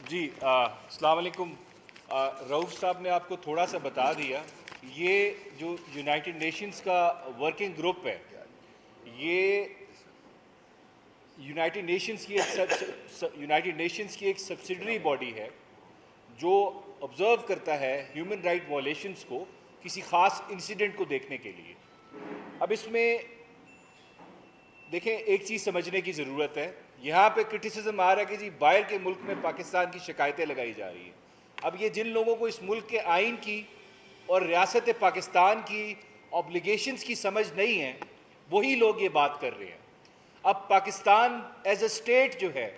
जी अस्सलाम वालेकुम। रऊफ साहब ने आपको थोड़ा सा बता दिया। ये जो यूनाइटेड नेशंस का वर्किंग ग्रुप है, ये यूनाइटेड नेशंस की एक सब्सिडरी बॉडी है जो ऑब्जर्व करता है ह्यूमन राइट वॉलेशंस को किसी ख़ास इंसिडेंट को देखने के लिए। अब इसमें देखें, एक चीज़ समझने की ज़रूरत है। यहाँ पे क्रिटिसिज्म आ रहा है कि जी बाहर के मुल्क में पाकिस्तान की शिकायतें लगाई जा रही हैं। अब ये जिन लोगों को इस मुल्क के आइन की और रियासत पाकिस्तान की ऑब्लिगेशंस की समझ नहीं है, वही लोग ये बात कर रहे हैं। अब पाकिस्तान एज अ स्टेट जो है,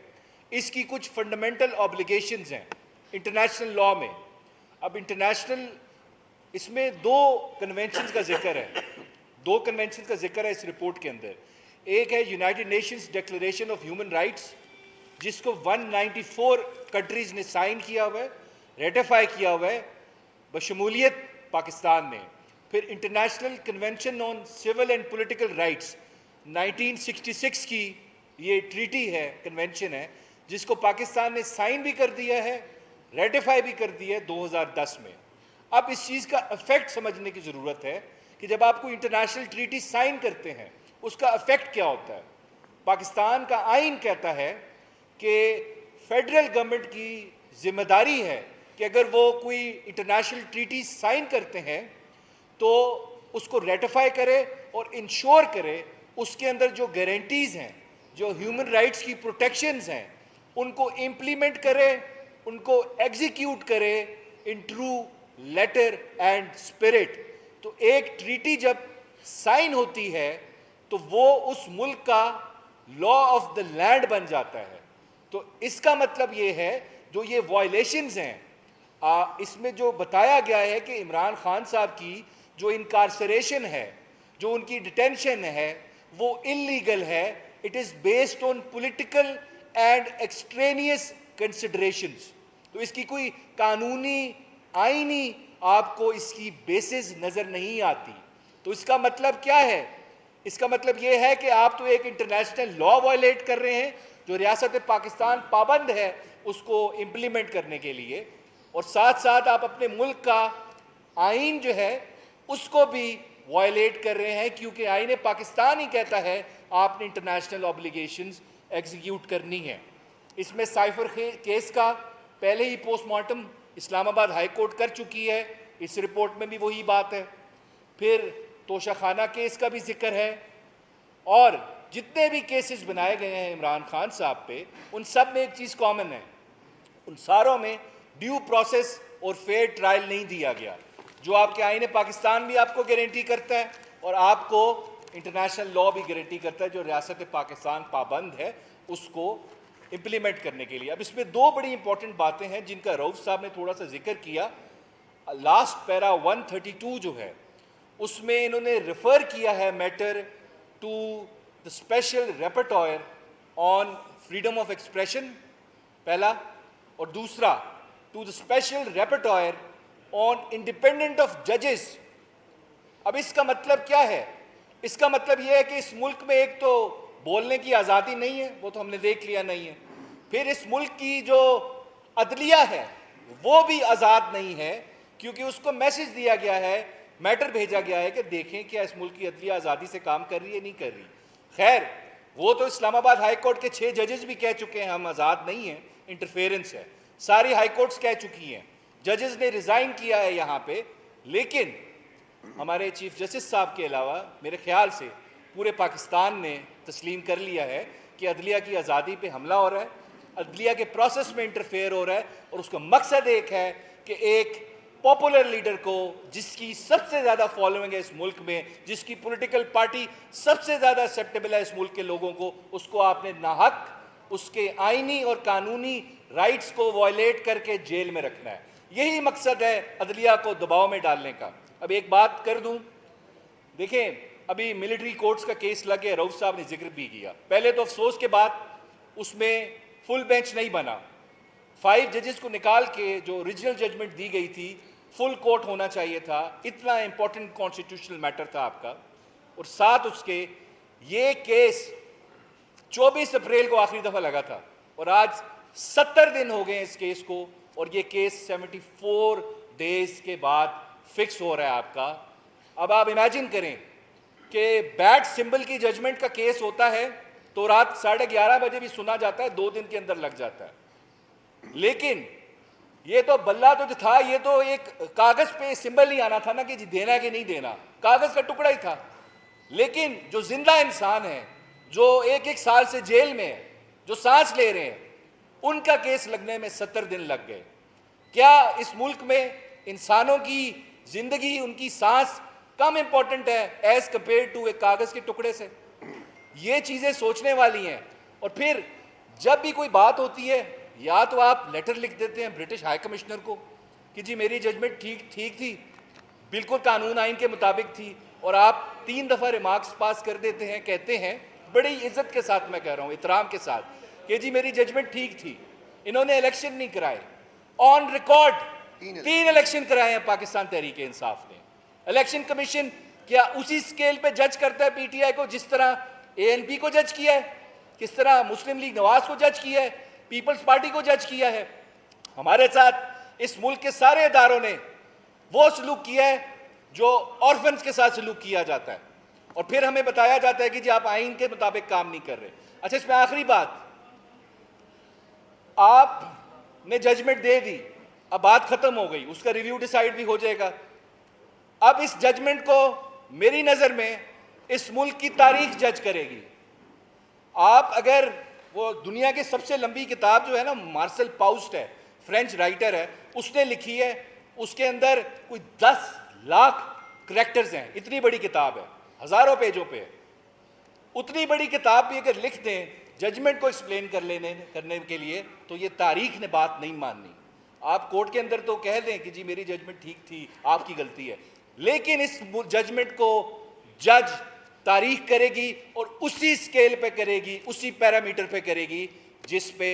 इसकी कुछ फंडामेंटल ऑब्लिगेशंस हैं इंटरनेशनल लॉ में। अब इंटरनेशनल इसमें दो कन्वेंशन का जिक्र है, इस रिपोर्ट के अंदर। एक है United Nations declaration of human rights, जिसको 194 कंट्रीज ने साइन किया हुआ है, रेटिफाई किया हुआ है बशमूलियत पाकिस्तान ने। फिर International Convention on Civil and Political Rights 1966 की ये ट्रीटी है, कन्वेंशन है, जिसको पाकिस्तान ने साइन भी कर दिया है, रेटिफाई भी कर दिया है 2010 में। अब इस चीज़ का इफेक्ट समझने की ज़रूरत है कि जब आपको इंटरनेशनल ट्रीटी साइन करते हैं, उसका इफेक्ट क्या होता है। पाकिस्तान का आइन कहता है कि फेडरल गवर्नमेंट की जिम्मेदारी है कि अगर वो कोई इंटरनेशनल ट्रीटी साइन करते हैं तो उसको रेटिफाई करे और इंश्योर करे उसके अंदर जो गारंटीज़ हैं, जो ह्यूमन राइट्स की प्रोटेक्शंस हैं, उनको इम्प्लीमेंट करे, उनको एग्जीक्यूट करे in true letter and spirit. तो एक ट्रीटी जब साइन होती है तो वो उस मुल्क का लॉ ऑफ द लैंड बन जाता है। तो इसका मतलब ये है, जो ये वायलेशंस हैं, इसमें जो बताया गया है कि इमरान खान साहब की जो इनकारसरेशन है, जो उनकी डिटेंशन है, वो इलीगल है। It is based on political and extraneous considerations. तो इसकी कोई कानूनी आईनी आपको इसकी बेसिस नज़र नहीं आती। तो इसका मतलब क्या है? इसका मतलब ये है कि आप तो एक इंटरनेशनल लॉ वायलेट कर रहे हैं जो रियासत पाकिस्तान पाबंद है उसको इम्प्लीमेंट करने के लिए, और साथ साथ आप अपने मुल्क का आइन जो है उसको भी वायलेट कर रहे हैं, क्योंकि आइन पाकिस्तान ही कहता है आपने इंटरनेशनल ऑब्लिगेशंस एग्जीक्यूट करनी है। इसमें साइफर केस का पहले ही पोस्टमार्टम इस्लामाबाद हाई कोर्ट कर चुकी है, इस रिपोर्ट में भी वही बात है। फिर तोशाखाना केस का भी जिक्र है, और जितने भी केसेस बनाए गए हैं इमरान खान साहब पे, उन सब में एक चीज़ कॉमन है, उन सारों में ड्यू प्रोसेस और फेयर ट्रायल नहीं दिया गया, जो आपके आईन पाकिस्तान भी आपको गारंटी करता है और आपको इंटरनेशनल लॉ भी गारंटी करता है, जो रियासत पाकिस्तान पाबंद है उसको इम्प्लीमेंट करने के लिए। अब इसमें दो बड़ी इंपॉर्टेंट बातें हैं जिनका रऊफ साहब ने थोड़ा सा जिक्र किया। लास्ट पैरा 132 जो है, उसमें इन्होंने रेफर किया है matter to the special repertoire on freedom of expression, पहला, और दूसरा to the special repertoire on independent of जजेस। अब इसका मतलब क्या है? इसका मतलब यह है कि इस मुल्क में एक तो बोलने की आज़ादी नहीं है, वो तो हमने देख लिया नहीं है। फिर इस मुल्क की जो अदलिया है वो भी आज़ाद नहीं है, क्योंकि उसको मैसेज दिया गया है, मैटर भेजा गया है कि देखें क्या इस मुल्क की अदलिया आज़ादी से काम कर रही है, नहीं कर रही। खैर, वो तो इस्लामाबाद हाई कोर्ट के 6 जजेस भी कह चुके हैं हम आज़ाद नहीं हैं, इंटरफेरेंस है। सारी हाई कोर्ट्स कह चुकी हैं, जजेस ने रिज़ाइन किया है यहाँ पे। लेकिन हमारे चीफ जस्टिस साहब के अलावा मेरे ख्याल से पूरे पाकिस्तान ने तस्लीम कर लिया है कि अदलिया की आज़ादी पे हमला हो रहा है, अदलिया के प्रोसेस में इंटरफेयर हो रहा है, और उसका मकसद एक है कि एक पॉपुलर लीडर को, जिसकी सबसे ज़्यादा फॉलोइंग है इस मुल्क में, जिसकी पॉलिटिकल पार्टी सबसे ज़्यादा एक्सेप्टेबल है इस मुल्क के लोगों को, उसको आपने नाहक उसके आइनी और कानूनी राइट्स को वायलेट करके जेल में रखना है। यही मकसद है अदलिया को दबाव में डालने का। अब एक बात कर दूं, देखें, अभी मिलिट्री कोर्ट्स का केस लग गया, रऊफ साहब ने जिक्र भी किया। पहले तो अफसोस के बाद उसमें फुल बेंच नहीं बना, 5 जजेस को निकाल के जो ओरिजिनल जजमेंट दी गई थी, फुल कोर्ट होना चाहिए था। इतना इंपॉर्टेंट कॉन्स्टिट्यूशनल मैटर था आपका। और साथ उसके ये केस 24 अप्रैल को आखिरी दफ़ा लगा था, और आज 70 दिन हो गए इस केस को, और ये केस 74 डेज के बाद फिक्स हो रहा है आपका। अब आप इमेजिन करें कि बैट सिंबल की जजमेंट का केस होता है तो रात 11:30 बजे भी सुना जाता है, 2 दिन के अंदर लग जाता है। लेकिन ये तो बल्ला तो जो था, ये तो एक कागज पे सिंबल नहीं आना था ना कि जी देना है कि नहीं देना, कागज का टुकड़ा ही था। लेकिन जो जिंदा इंसान है, जो 1-1 साल से जेल में है, जो सांस ले रहे हैं, उनका केस लगने में 70 दिन लग गए। क्या इस मुल्क में इंसानों की जिंदगी, उनकी सांस कम इंपॉर्टेंट है एज कंपेयर टू एक कागज के टुकड़े से? ये चीजें सोचने वाली हैं। और फिर जब भी कोई बात होती है, या तो आप लेटर लिख देते हैं ब्रिटिश हाई कमिश्नर को कि जी मेरी जजमेंट ठीक थी, बिल्कुल कानून आइन के मुताबिक थी, और आप 3 दफा रिमार्क्स पास कर देते हैं, कहते हैं बड़ी इज्जत के साथ, मैं कह रहा हूं एहतराम के साथ, कि जी मेरी जजमेंट ठीक थी, इन्होंने इलेक्शन नहीं कराए। ऑन रिकॉर्ड 3 इलेक्शन कराए हैं पाकिस्तान तहरीक इंसाफ ने। इलेक्शन कमीशन क्या उसी स्केल पे जज करता है पीटीआई को जिस तरह एएनपी को जज किया है, किस तरह मुस्लिम लीग नवाज को जज किया है, पीपल्स पार्टी को जज किया है? हमारे साथ इस मुल्क के सारे इदारों ने वो सलूक किया है जो ऑर्फन्स के साथ सलूक किया जाता है, और फिर हमें बताया जाता है कि जी आप आइन के मुताबिक काम नहीं कर रहे। अच्छा, इसमें आखिरी बात, आपने जजमेंट दे दी, अब बात खत्म हो गई, उसका रिव्यू डिसाइड भी हो जाएगा। अब इस जजमेंट को मेरी नजर में इस मुल्क की तारीख जज करेगी। आप अगर वो दुनिया की सबसे लंबी किताब जो है ना, मार्शल पाउस्ट है, फ्रेंच राइटर है, उसने लिखी है, उसके अंदर कोई 10 लाख करैक्टर्स हैं, इतनी बड़ी किताब है, हजारों पेजों पे है। उतनी बड़ी किताब भी अगर लिख दें जजमेंट को एक्सप्लेन करने के लिए, तो ये तारीख ने बात नहीं माननी। आप कोर्ट के अंदर तो कह दें कि जी मेरी जजमेंट ठीक थी, आपकी गलती है, लेकिन इस जजमेंट को जज तारीख करेगी और उसी स्केल पे करेगी, उसी पैरामीटर पे करेगी जिस पे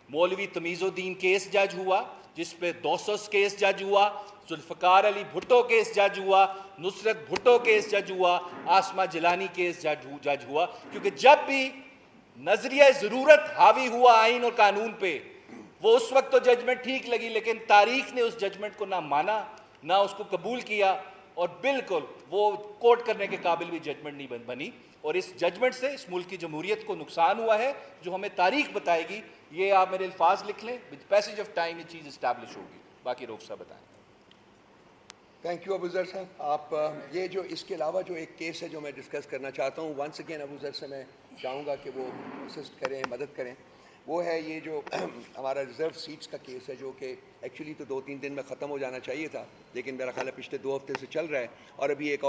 मौलवी तमीज़ुद्दीन केस जज हुआ, जिस पे 200 केस जज हुआ, जुल्फ़कार अली भुट्टो केस जज हुआ, नुसरत भुट्टो केस जज हुआ, आसमा जिलानी केस जज हुआ। क्योंकि जब भी नजरिया ज़रूरत हावी हुआ आइन और कानून पे, वो उस वक्त तो जजमेंट ठीक लगी, लेकिन तारीख ने उस जजमेंट को ना माना, ना उसको कबूल किया, और बिल्कुल वो कोर्ट करने के काबिल भी जजमेंट नहीं बनी। और इस जजमेंट से इस मुल्क की जमहूरियत को नुकसान हुआ है, जो हमें तारीख बताएगी। ये आप मेरे अल्फाज लिख लें, विद पैसेज ऑफ टाइम ये चीज़ इस्टेब्लिश होगी। बाकी रोक साहब बताएं। थैंक यू अबूज़र साहब। आप ये जो इसके अलावा जो एक केस है जो मैं डिस्कस करना चाहता हूँ, वंस अगेन अबूज़र से मैं चाहूँगा कि वो असिस्ट करें, मदद करें। वो है ये जो हमारा रिज़र्व सीट्स का केस है, जो कि एक्चुअली तो 2-3 दिन में ख़त्म हो जाना चाहिए था, लेकिन मेरा ख्याल है पिछले 2 हफ्ते से चल रहा है, और अभी एक